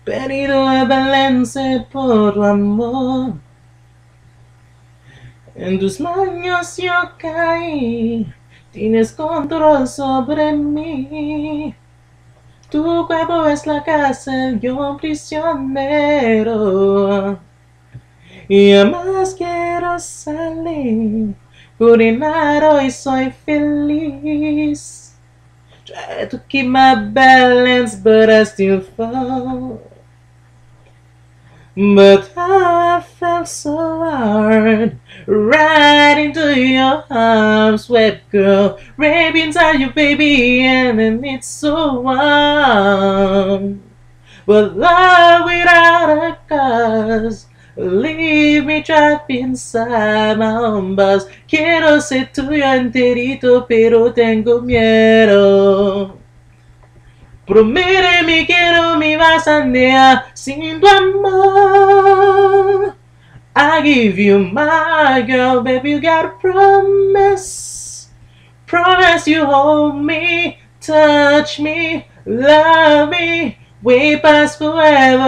Perdido el balance por tu amor. En tus manos yo caí, tienes control sobre mí. Tu cuerpo es la cárcel, yo un prisionero. Y jamás quiero salir, curinar hoy soy feliz. Try to keep my balance, but I still fall. But I felt so hard right into your arms, wet girl, rape inside you, baby, and then it's so warm. But love without a cause, leave me trapped inside my own bus. Quiero ser tuyo enterito, pero tengo miedo. Prométeme que no me vas a negar sin tu amor. I give you my girl, baby, you gotta promise. Promise you hold me, touch me, love me, way past forever.